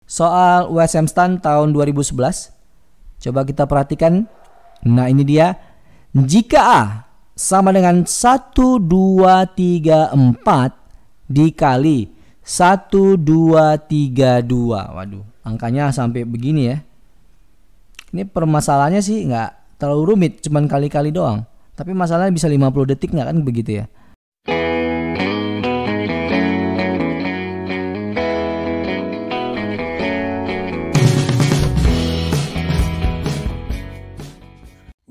Soal USM STAN tahun 2011. Coba kita perhatikan. Nah, ini dia. Jika A sama dengan 1, 2, 3, 4 dikali 1, 2, 3, 2. Waduh, angkanya sampai begini ya. Ini permasalahannya sih nggak terlalu rumit, cuman kali-kali doang. Tapi masalahnya bisa 50 detik nggak, kan begitu ya.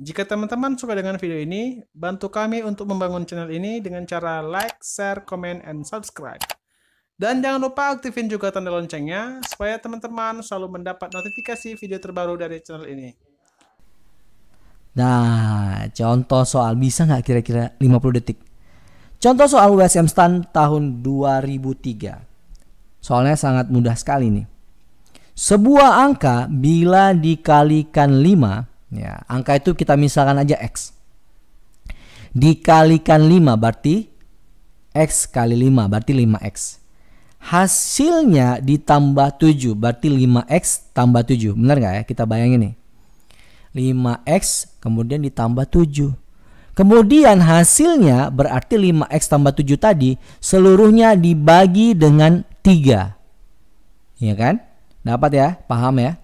Jika teman-teman suka dengan video ini, bantu kami untuk membangun channel ini dengan cara like, share, comment, and subscribe. Dan jangan lupa aktifin juga tanda loncengnya, supaya teman-teman selalu mendapat notifikasi video terbaru dari channel ini. Nah, contoh soal, bisa nggak kira-kira 50 detik? Contoh soal USM STAN tahun 2003. Soalnya sangat mudah sekali nih. Sebuah angka bila dikalikan 5, ya, angka itu kita misalkan aja X. Dikalikan 5 berarti X kali 5 berarti 5X. Hasilnya ditambah 7 berarti 5X tambah 7. Benar nggak ya? Kita bayangin nih. 5X kemudian ditambah 7. Kemudian hasilnya berarti 5X tambah 7 tadi seluruhnya dibagi dengan 3. Ya kan? Dapat ya? Paham ya?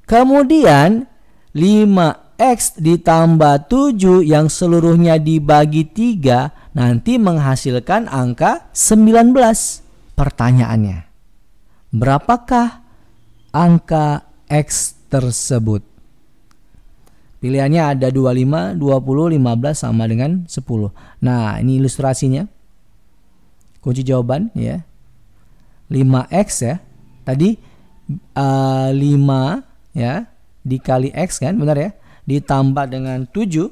Kemudian 5X ditambah 7 yang seluruhnya dibagi 3 nanti menghasilkan angka 19. Pertanyaannya, berapakah angka X tersebut? Pilihannya ada 25, 20, 15 sama dengan 10. Nah, ini ilustrasinya. Kunci jawaban ya. 5X ya. Tadi 5 ya dikali X kan, benar ya? Ditambah dengan 7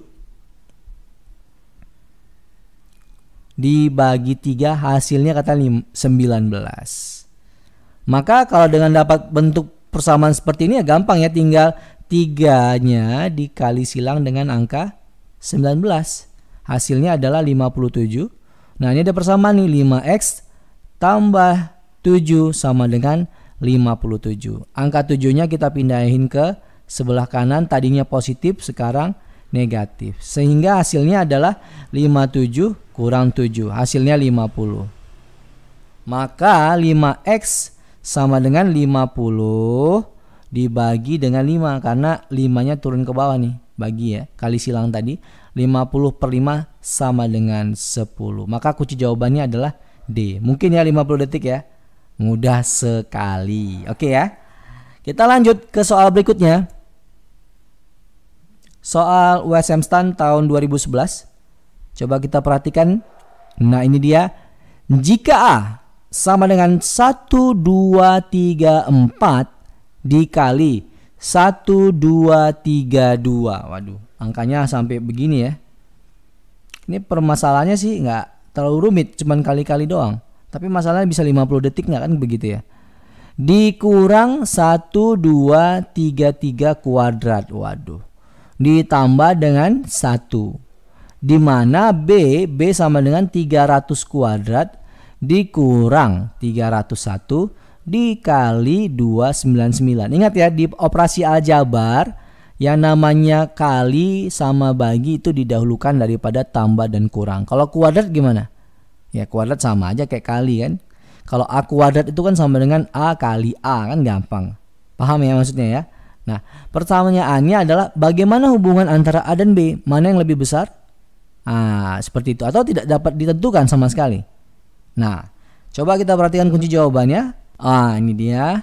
dibagi 3 hasilnya kata 19. Maka kalau dengan dapat bentuk persamaan seperti ini ya gampang ya, tinggal 3-nya dikali silang dengan angka 19. Hasilnya adalah 57. Nah, ini ada persamaan nih, 5X tambah 7 sama dengan 57. Angka 7-nya kita pindahin ke sebelah kanan, tadinya positif sekarang negatif. Sehingga hasilnya adalah 57 kurang 7. Hasilnya 50. Maka 5X sama dengan 50 dibagi dengan 5. Karena 5-nya turun ke bawah nih. Bagi ya. Kali silang tadi. 50 per 5 sama dengan 10. Maka kunci jawabannya adalah D. Mungkin ya 50 detik ya. Mudah sekali. Oke ya. Kita lanjut ke soal berikutnya. Soal USM STAN tahun 2011. Coba kita perhatikan. Nah, ini dia. Jika A sama dengan 1, 2, 3, 4 dikali 1, 2, 3, 2. Waduh, angkanya sampai begini ya. Ini permasalahannya sih nggak terlalu rumit, cuman kali-kali doang. Tapi masalahnya bisa 50 detik nggak, kan begitu ya. Dikurang 1, 2, 3, 3 kuadrat. Waduh. Ditambah dengan 1. Di mana B sama dengan 300 kuadrat dikurang 301 dikali 299. Ingat ya, di operasi aljabar yang namanya kali sama bagi itu didahulukan daripada tambah dan kurang. Kalau kuadrat gimana? Ya kuadrat sama aja kayak kali kan. Kalau A kuadrat itu kan sama dengan A kali A, kan gampang. Paham ya maksudnya ya? Nah, pertanyaannya adalah bagaimana hubungan antara A dan B? Mana yang lebih besar? Seperti itu. Atau tidak dapat ditentukan sama sekali. Nah, coba kita perhatikan kunci jawabannya. Ini dia.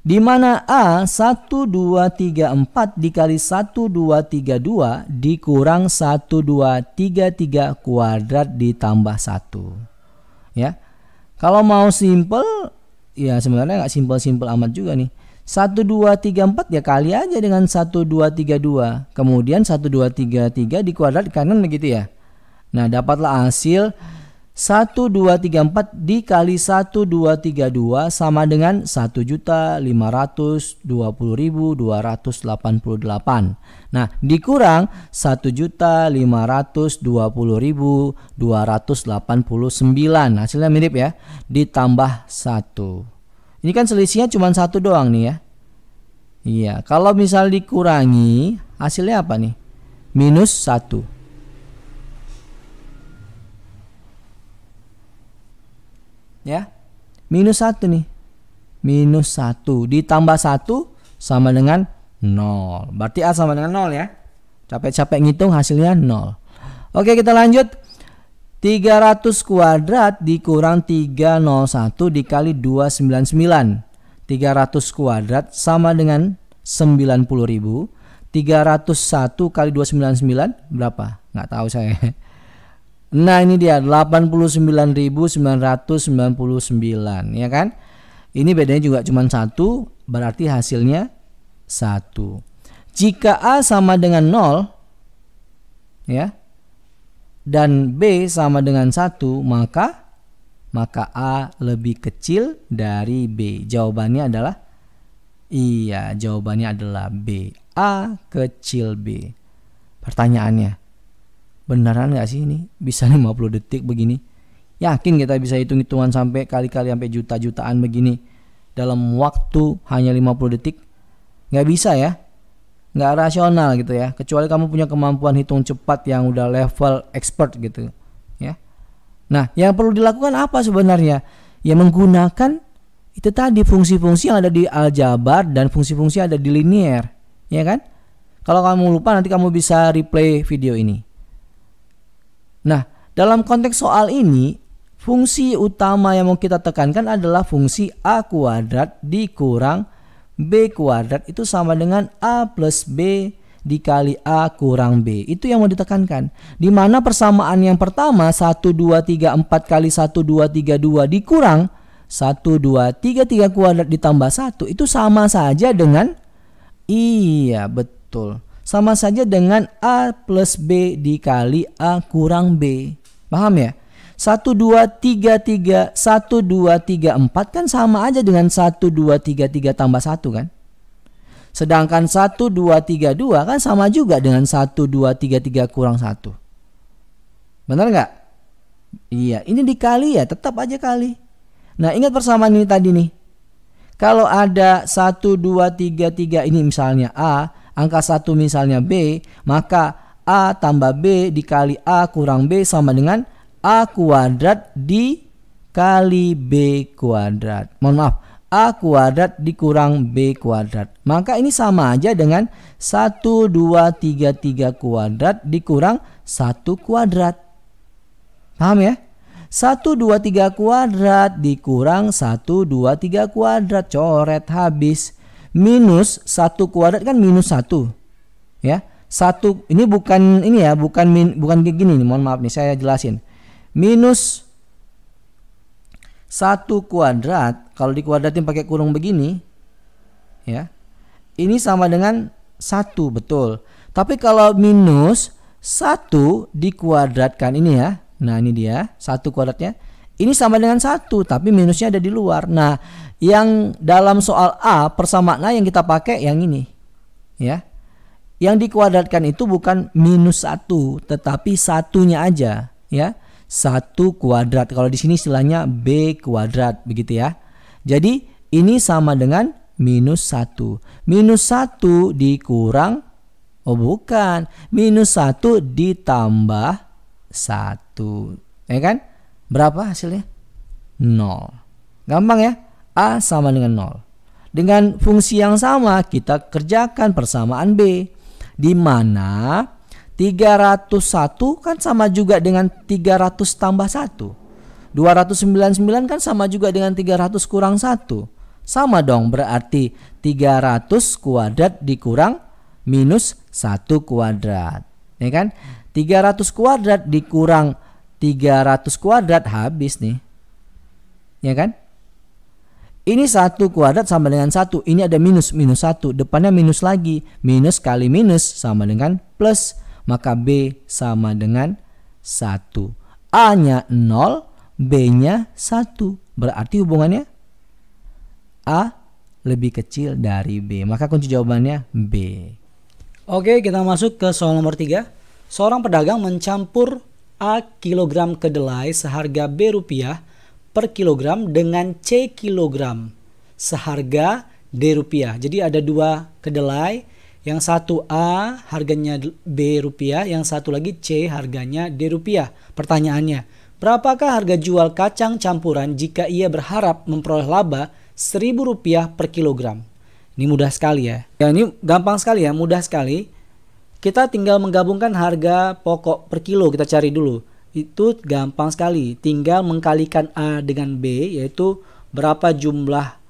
Di mana A 1, 2, 3, 4 dikali 1, 2, 3, 2 dikurang 1, 2, 3, 3 kuadrat ditambah 1. Ya. Kalau mau simple, ya sebenarnya nggak simple-simple amat juga nih. 1, 2, 3, 4 ya kali aja dengan 1, 2, 3, 2. Kemudian 1, 2, 3, 3 dikuadrat kanan begitu ya. Nah, dapatlah hasil 1, 2, 3, 4 dikali 1, 2, 3, 2 sama dengan 1.520.288. Nah, dikurang 1.520.289. Hasilnya mirip ya. Ditambah 1. Ini kan selisihnya cuma 1 doang nih ya. Iya, kalau misal dikurangi hasilnya apa nih? Minus 1. Ya, minus 1 nih. Minus 1 ditambah 1 sama dengan 0. Berarti A sama dengan 0 ya. Capek-capek ngitung hasilnya 0. Oke, kita lanjut. 300 kuadrat dikurang 301 dikali 299. 300 kuadrat sama dengan 90.000. 301 kali 299 berapa? Nggak tahu saya. Nah, ini dia 89.999 ya kan? Ini bedanya juga cuma 1, berarti hasilnya 1. Jika A sama dengan 0 ya, dan B sama dengan 1, maka A lebih kecil dari B. Jawabannya adalah jawabannya adalah B. A kecil B. Pertanyaannya, beneran nggak sih ini bisa 50 detik begini? Yakin kita bisa hitung-hitungan sampai kali-kali sampai juta-jutaan begini dalam waktu hanya 50 detik? Nggak bisa ya. Nggak rasional gitu ya. Kecuali kamu punya kemampuan hitung cepat yang udah level expert gitu ya. Nah, yang perlu dilakukan apa sebenarnya? Ya menggunakan itu tadi fungsi-fungsi yang ada di aljabar dan fungsi-fungsi yang ada di linear, ya kan? Kalau kamu lupa nanti kamu bisa replay video ini. Nah, dalam konteks soal ini, fungsi utama yang mau kita tekankan adalah fungsi A kuadrat dikurang B kuadrat itu sama dengan A plus B dikali A kurang B. Itu yang mau ditekankan. Di mana persamaan yang pertama 1, 2, 3, 4 kali 1, 2, 3, 2 dikurang 1, 2, 3, 3 kuadrat ditambah 1 itu sama saja dengan betul. Sama saja dengan A plus B dikali A kurang B. Paham ya? 1, 2, 3, 3, 1, 2, 3, 4 kan sama aja dengan 1, 2, 3, 3 tambah 1 kan? Sedangkan 1, 2, 3, 2 kan sama juga dengan 1, 2, 3, 3 kurang 1. Benar nggak? Iya, ini dikali ya, tetap aja kali. Nah, ingat persamaan ini tadi nih. Kalau ada 1, 2, 3, 3 ini misalnya A, angka 1 misalnya B, maka A tambah B dikali A kurang B sama dengan A kuadrat dikali B kuadrat. Mohon maaf. A kuadrat dikurang B kuadrat. Maka ini sama aja dengan 1, 2, 3, 3 kuadrat dikurang 1 kuadrat. Paham ya? 1, 2, 3 kuadrat dikurang 1, 2, 3 kuadrat. Coret habis. Minus 1 kuadrat kan minus 1. Ya. 1 ini bukan ini ya, bukan kayak gini nih. Mohon maaf nih, saya jelasin. Minus 1 kuadrat kalau dikuadratin pakai kurung begini ya, ini sama dengan 1, betul. Tapi kalau minus 1 dikuadratkan ini ya, nah ini dia 1 kuadratnya, ini sama dengan 1 tapi minusnya ada di luar. Nah, yang dalam soal A persamaan A yang kita pakai yang ini ya, yang dikuadratkan itu bukan minus 1 tetapi satunya aja ya. 1 kuadrat. Kalau di sini istilahnya B kuadrat begitu ya. Jadi ini sama dengan minus 1. Minus 1 dikurang, minus 1 ditambah 1. Ya kan? Berapa hasilnya? 0. Gampang ya? A sama dengan 0. Dengan fungsi yang sama kita kerjakan persamaan B. Di mana 301 kan sama juga dengan 300 tambah 1. 299 kan sama juga dengan 300 kurang 1. Sama dong, berarti 300 kuadrat dikurang minus 1 kuadrat. Ya kan? 300 kuadrat dikurang 300 kuadrat habis nih. Ya kan? Ini 1 kuadrat sama dengan 1. Ini ada minus 1. Depannya minus lagi. Minus kali minus sama dengan plus. Maka B sama dengan 1. A-nya 0, B-nya 1. Berarti hubungannya A lebih kecil dari B. Maka kunci jawabannya B. Oke, kita masuk ke soal nomor 3. Seorang pedagang mencampur A kilogram kedelai seharga B rupiah per kilogram dengan C kilogram seharga D rupiah. Jadi ada dua kedelai, yang satu A harganya B rupiah, yang satu lagi C harganya D rupiah. Pertanyaannya, berapakah harga jual kacang campuran jika ia berharap memperoleh laba Rp1.000 per kilogram? Ini mudah sekali ya. Ya ini gampang sekali ya, mudah sekali. Kita tinggal menggabungkan harga pokok per kilo, kita cari dulu. Itu gampang sekali, tinggal mengkalikan A dengan B, yaitu berapa jumlah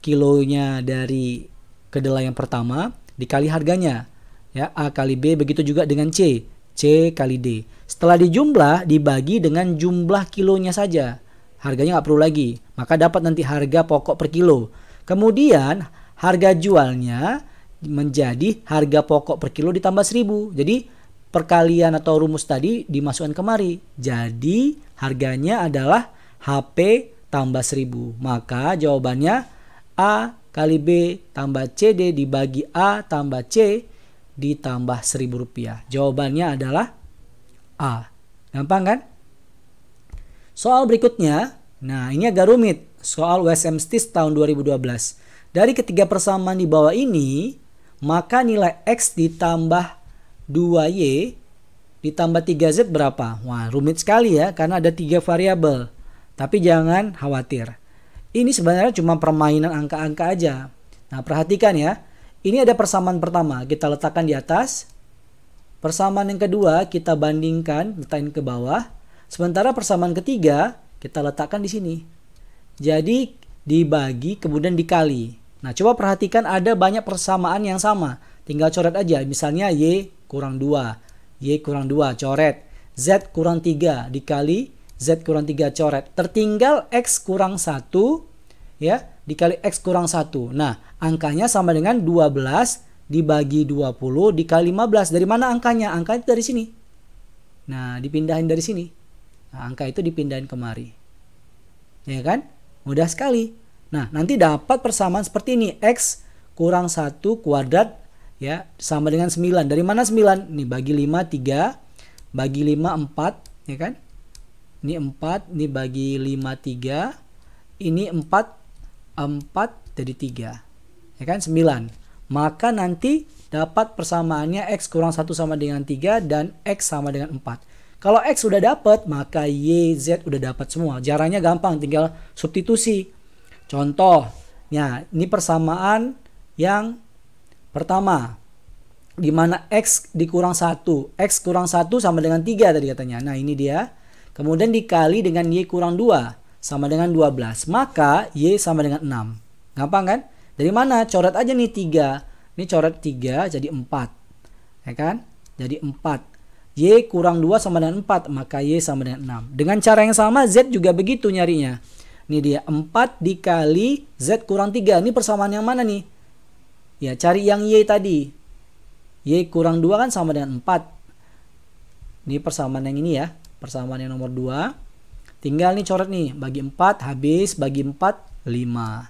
kilonya dari kedelai yang pertama dikali harganya. Ya, A kali B, begitu juga dengan C. C kali D. Setelah dijumlah, dibagi dengan jumlah kilonya saja. Harganya nggak perlu lagi. Maka dapat nanti harga pokok per kilo. Kemudian harga jualnya menjadi harga pokok per kilo ditambah 1.000. Jadi perkalian atau rumus tadi dimasukkan kemari. Jadi harganya adalah HP tambah 1.000. Maka jawabannya A kali B tambah CD dibagi A tambah C ditambah Rp1.000. Jawabannya adalah A. Gampang kan? Soal berikutnya, nah ini agak rumit. Soal USM STIS tahun 2012. Dari ketiga persamaan di bawah ini, maka nilai X ditambah 2Y ditambah 3Z berapa? Wah, rumit sekali ya, karena ada 3 variabel. Tapi jangan khawatir. Ini sebenarnya cuma permainan angka-angka aja. Nah, perhatikan ya. Ini ada persamaan pertama, kita letakkan di atas. Persamaan yang kedua, kita bandingkan, letakkan ke bawah. Sementara persamaan ketiga, kita letakkan di sini. Jadi, dibagi, kemudian dikali. Nah, coba perhatikan ada banyak persamaan yang sama. Tinggal coret aja. Misalnya, Y kurang 2. Y kurang 2, coret. Z kurang 3, dikali Z kurang 3, coret. Tertinggal X kurang 1, ya, dikali X kurang 1. Nah, angkanya sama dengan 12 dibagi 20 dikali 15. Dari mana angkanya? Angka itu dari sini. Nah, dipindahin dari sini. Nah, angka itu dipindahin kemari. Ya kan? Mudah sekali. Nah, nanti dapat persamaan seperti ini. X kurang 1 kuadrat, ya, sama dengan 9. Dari mana 9? Nih, bagi 5, 3. Bagi 5, 4. Ya kan? Ini 4, ini bagi 5, 3. Ini 4 jadi 3. Ya kan? 9. Maka nanti dapat persamaannya X kurang 1 sama dengan 3 dan X sama dengan 4. Kalau X sudah dapat, maka Y, Z udah dapat semua. Caranya gampang, tinggal substitusi. Contoh, ya, ini persamaan yang pertama. Di mana X dikurang 1. X kurang 1 sama dengan 3 tadi katanya. Nah, ini dia. Kemudian dikali dengan Y kurang 2 sama dengan 12. Maka Y sama dengan 6. Gampang kan? Dari mana? Coret aja nih 3. Ini coret 3 jadi 4. Ya kan? Jadi 4. Y kurang 2 sama dengan 4. Maka Y sama dengan 6. Dengan cara yang sama Z juga begitu nyarinya. Ini dia 4 dikali Z kurang 3. Ini persamaan yang mana nih? Ya, cari yang Y tadi. Y kurang 2 kan sama dengan 4. Ini persamaan yang ini ya. Persamaan yang nomor 2. Tinggal nih coret nih. Bagi 4 habis. Bagi 4 5.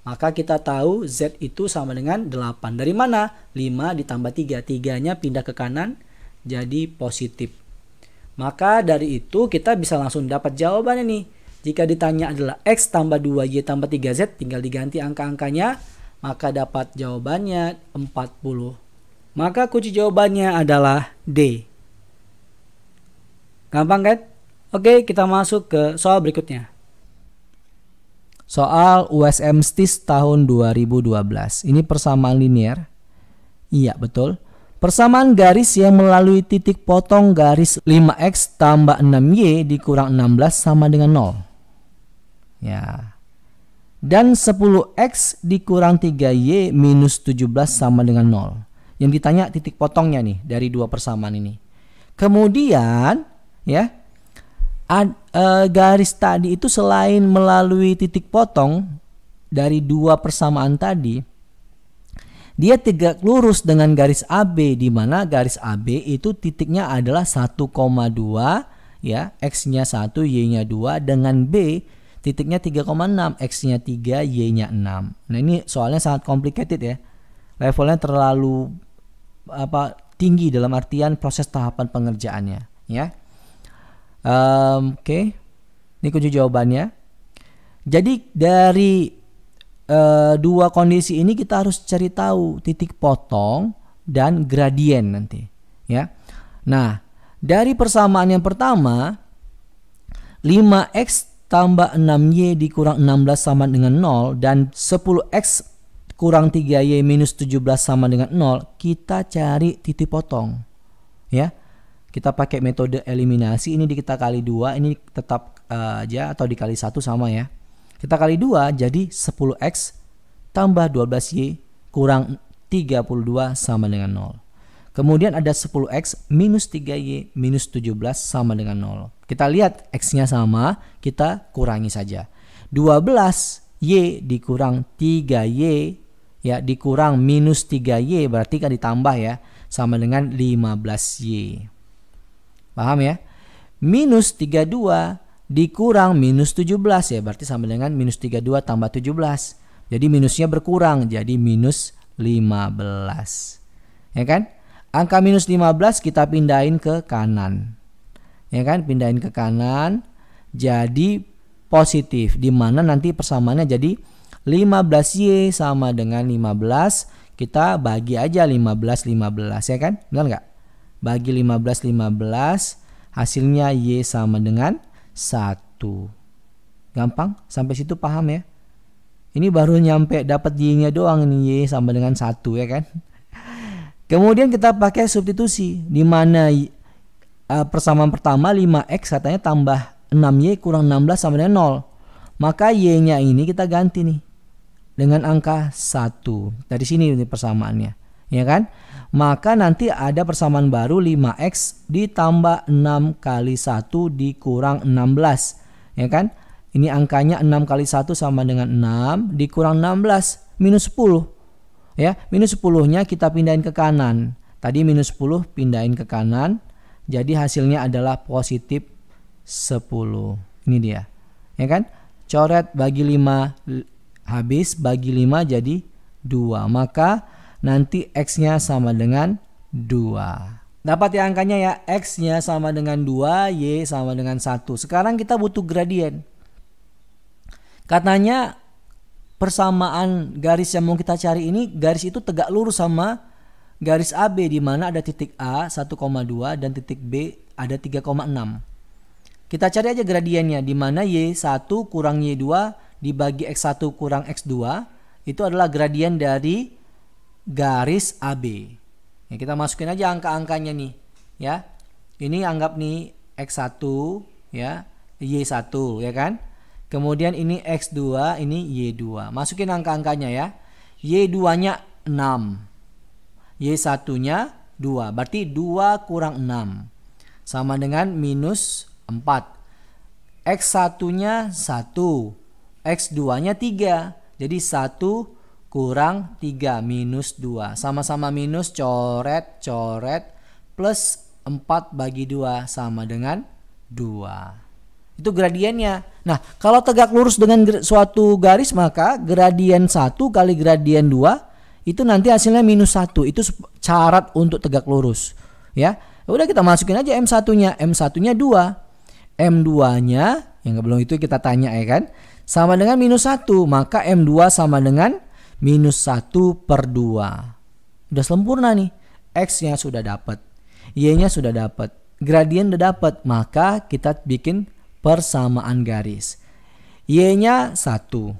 Maka kita tahu Z itu sama dengan 8. Dari mana? 5 ditambah 3. 3-nya pindah ke kanan. Jadi positif. Maka dari itu kita bisa langsung dapat jawabannya nih. Jika ditanya adalah X tambah 2Y tambah 3Z. Tinggal diganti angka-angkanya. Maka dapat jawabannya 40. Maka kunci jawabannya adalah D. Gampang kan? Oke, kita masuk ke soal berikutnya. Soal USM STIS tahun 2012. Ini persamaan linear. Iya, betul. Persamaan garis yang melalui titik potong garis 5X tambah 6Y dikurang 16 sama dengan 0. Ya. Dan 10X dikurang 3Y minus 17 sama dengan 0. Yang ditanya titik potongnya nih dari dua persamaan ini. Kemudian ya, garis tadi itu selain melalui titik potong dari dua persamaan tadi, dia tegak lurus dengan garis AB, di mana garis AB itu titiknya adalah 1,2 ya, X-nya 1, Y-nya 2, dengan B titiknya 3,6, X-nya 3, Y-nya 6. Nah, ini soalnya sangat complicated ya. Levelnya terlalu tinggi dalam artian proses tahapan pengerjaannya ya. Oke. Ini kunci jawabannya. Jadi dari dua kondisi ini kita harus cari tahu titik potong dan gradien nanti, ya. Nah, dari persamaan yang pertama, 5x tambah 6y dikurang 16 sama dengan 0 dan 10x kurang 3y minus 17 sama dengan 0, kita cari titik potong, ya. Kita pakai metode eliminasi, ini kita kali 2, ini tetap aja atau dikali 1 sama ya. Kita kali 2 jadi 10x tambah 12y kurang 32 sama dengan 0. Kemudian ada 10x minus 3y minus 17 sama dengan 0. Kita lihat x-nya sama, kita kurangi saja. 12y dikurang 3y ya dikurang minus 3y berarti kan ditambah ya, sama dengan 15y. Paham ya? Minus 32 dikurang minus 17 ya berarti sama dengan minus 32 tambah 17. Jadi minusnya berkurang jadi minus 15. Ya kan? Angka minus 15 kita pindahin ke kanan. Ya kan? Pindahin ke kanan jadi positif, di mana nanti persamaannya jadi 15y sama dengan 15. Kita bagi aja 15 ya kan? Benar nggak? Bagi 15 hasilnya y sama dengan 1. Gampang? Sampai situ paham ya? Ini baru nyampe dapat y-nya doang, ini y sama dengan 1 ya kan? Kemudian kita pakai substitusi, di mana persamaan pertama 5x katanya tambah 6y kurang 16 sama dengan 0. Maka y-nya ini kita ganti nih dengan angka 1. Dari sini ini persamaannya, ya kan? Maka nanti ada persamaan baru 5x ditambah 6 kali 1 dikurang 16, ya kan? Ini angkanya 6 kali 1 sama dengan 6 dikurang 16 minus 10. Ya, minus 10-nya kita pindahin ke kanan. Tadi minus 10 pindahin ke kanan. Jadi hasilnya adalah positif 10. Ini dia. Ya kan? Coret bagi 5 habis, bagi 5 jadi 2. Maka nanti x-nya sama dengan 2. Dapat ya angkanya ya, x-nya sama dengan 2, y sama dengan 1. Sekarang kita butuh gradien. Katanya persamaan garis yang mau kita cari ini, garis itu tegak lurus sama garis AB, di mana ada titik A 1,2 dan titik B ada 3,6. Kita cari aja gradiennya, di mana y1 kurang y2 dibagi x1 kurang x2 itu adalah gradien dari garis AB. Ya, kita masukin aja angka-angkanya nih, ya. Ini anggap nih x1 ya, y1 ya kan? Kemudian ini x2, ini y2. Masukin angka-angkanya ya. Y2-nya 6. Y1-nya 2. Berarti 2 kurang 6 sama dengan minus 4. X1-nya 1. X2-nya 3. Jadi 1 kurang 3 minus 2. Sama-sama minus, coret, plus 4 bagi 2 sama dengan 2. Itu gradiennya. Nah, kalau tegak lurus dengan suatu garis, maka gradien 1 kali gradien 2 itu nanti hasilnya minus 1. Itu syarat untuk tegak lurus. Ya, udah kita masukin aja M1-nya. M1-nya 2. M2-nya, yang belum itu kita tanya ya kan, sama dengan minus 1. Maka M2 sama dengan minus 1 per 2. Udah sempurna nih. X-nya sudah dapat. Y-nya sudah dapat. Gradien udah dapat. Maka kita bikin persamaan garis. Y-nya 1,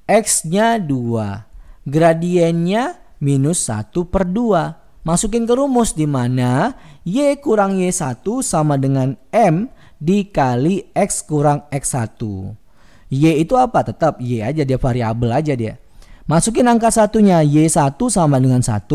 X-nya 2, gradiennya minus 1 per 2. Masukin ke rumus, di mana Y kurang Y1 sama dengan M dikali X kurang X1. Y itu apa? Tetap Y aja, dia variabel aja dia. Masukin angka satunya, Y1 sama dengan 1,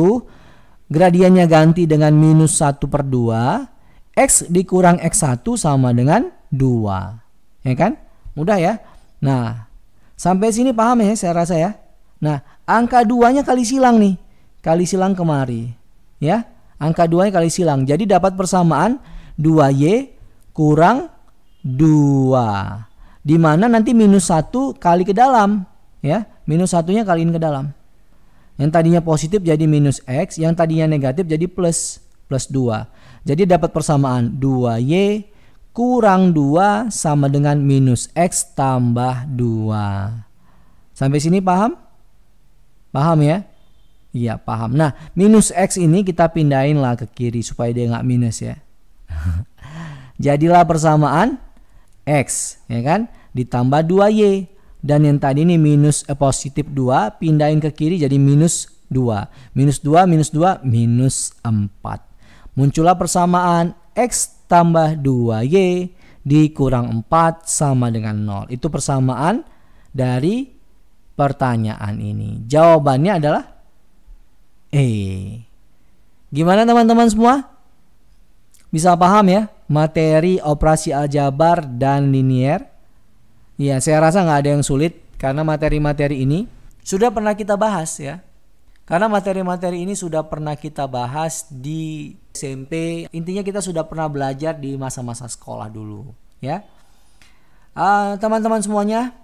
gradiennya ganti dengan minus 1 per 2, X dikurang X1 sama dengan 2. Ya kan? Mudah ya? Nah, sampai sini paham ya saya rasa ya. Nah, angka 2-nya kali silang nih. Kali silang kemari. Ya, angka 2-nya kali silang. Jadi dapat persamaan 2Y kurang 2. Di mana nanti minus 1 kali ke dalam. Ya, minus 1-nya kaliin ke dalam. Yang tadinya positif jadi minus X. Yang tadinya negatif jadi plus 2. Jadi dapat persamaan 2Y kurang 2 sama dengan minus X tambah 2. Sampai sini paham? Paham ya? Iya, paham. Nah, minus X ini kita pindahin lah ke kiri supaya dia nggak minus ya. Jadilah persamaan X, ya kan? Ditambah 2Y. Dan yang tadi ini positif 2, pindahin ke kiri jadi minus 2. Minus 2, minus 2, minus 4. Muncullah persamaan X tambah 2Y dikurang 4 sama dengan 0. Itu persamaan dari pertanyaan ini. Jawabannya adalah E. Gimana teman-teman semua? Bisa paham ya materi operasi aljabar dan linier? Ya, saya rasa nggak ada yang sulit karena materi-materi ini sudah pernah kita bahas ya. Karena materi-materi ini sudah pernah kita bahas di SMP. Intinya kita sudah pernah belajar di masa-masa sekolah dulu ya. Teman-teman semuanya,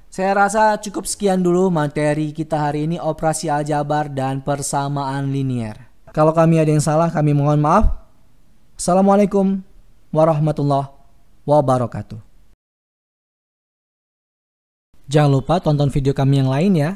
saya rasa cukup sekian dulu materi kita hari ini, operasi aljabar dan persamaan linier. Kalau kami ada yang salah, kami mohon maaf. Assalamualaikum warahmatullahi wabarakatuh. Jangan lupa tonton video kami yang lain ya.